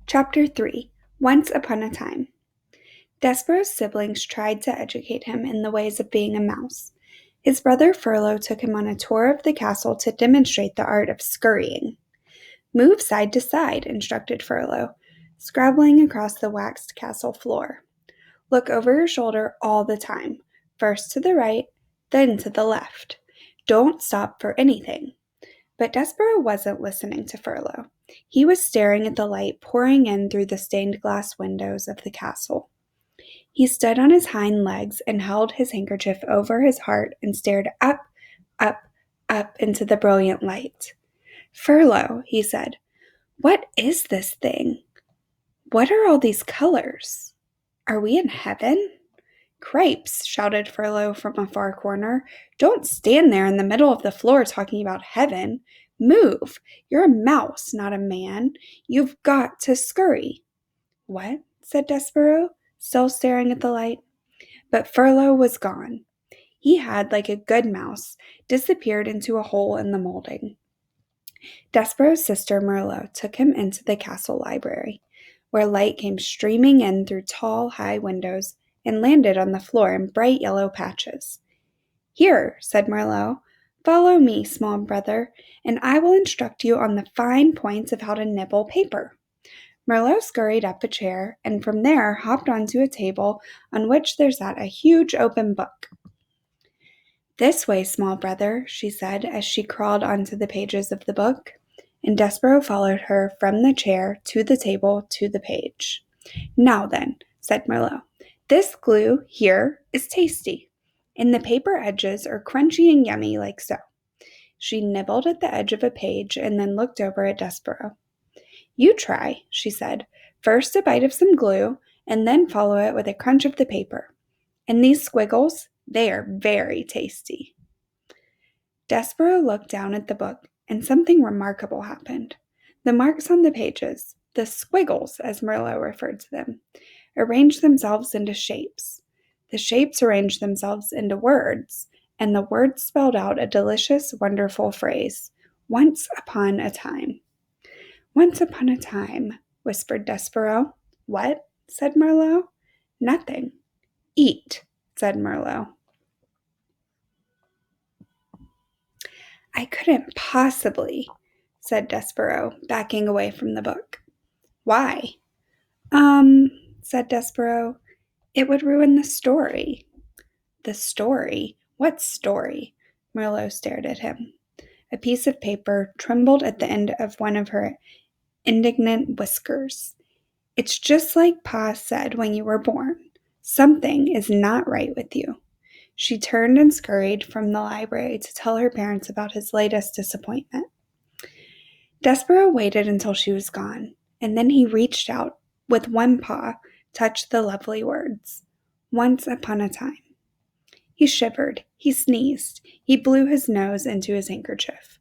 Chapter 3 Once Upon a Time. Despereaux's siblings tried to educate him in the ways of being a mouse. His brother Furlough took him on a tour of the castle to demonstrate the art of scurrying. Move side to side, instructed Furlough, scrabbling across the waxed castle floor. Look over your shoulder all the time, first to the right, then to the left. Don't stop for anything. But Despereaux wasn't listening to Furlough. He was staring at the light pouring in through the stained glass windows of the castle. He stood on his hind legs and held his handkerchief over his heart and stared up, up, up into the brilliant light. "Furlough," he said, "what is this thing? What are all these colors? Are we in heaven?" "Cripes," shouted Furlough from a far corner. "Don't stand there in the middle of the floor talking about heaven. Move! You're a mouse, not a man. You've got to scurry." "What?" said Despereaux, still staring at the light. But Furlough was gone. He had, like a good mouse, disappeared into a hole in the molding. Despereaux's sister Merlot took him into the castle library, where light came streaming in through tall, high windows and landed on the floor in bright yellow patches. "Here," said Merlot, "follow me, small brother, and I will instruct you on the fine points of how to nibble paper." Merlot scurried up a chair, and from there hopped onto a table on which there sat a huge open book. "This way, small brother," she said as she crawled onto the pages of the book, and Despereaux followed her from the chair to the table to the page. "Now then," said Merlot, "this glue here is tasty, and the paper edges are crunchy and yummy like so." She nibbled at the edge of a page and then looked over at Despereaux. "You try," she said. "First a bite of some glue, and then follow it with a crunch of the paper. And these squiggles, they are very tasty." Despereaux looked down at the book, and something remarkable happened. The marks on the pages, the squiggles as Merlot referred to them, arranged themselves into shapes. The shapes arranged themselves into words, and the words spelled out a delicious, wonderful phrase: "Once upon a time." "Once upon a time," whispered Despereaux. "What?" said Merlot. "Nothing." "Eat," said Merlot. "I couldn't possibly," said Despereaux, backing away from the book. "Why?" Said Despereaux. "It would ruin the story." "The story? What story?" Merlot stared at him. A piece of paper trembled at the end of one of her indignant whiskers. "It's just like Pa said when you were born. Something is not right with you." She turned and scurried from the library to tell her parents about his latest disappointment. Despereaux waited until she was gone, and then he reached out, with one paw, touched the lovely words, "Once upon a time." He shivered, he sneezed, he blew his nose into his handkerchief.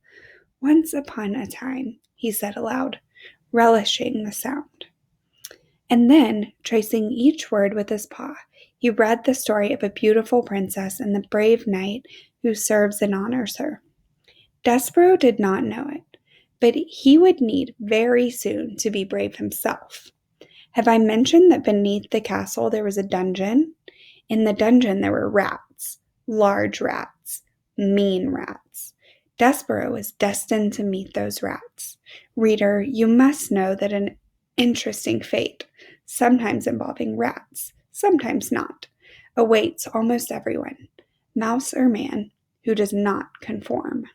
"Once upon a time," he said aloud, relishing the sound. And then, tracing each word with his paw, he read the story of a beautiful princess and the brave knight who serves and honors her. Despereaux did not know it, but he would need very soon to be brave himself. Have I mentioned that beneath the castle there was a dungeon? In the dungeon there were rats, large rats, mean rats. Despereaux was destined to meet those rats. Reader, you must know that an interesting fate, sometimes involving rats, sometimes not, awaits almost everyone, mouse or man, who does not conform.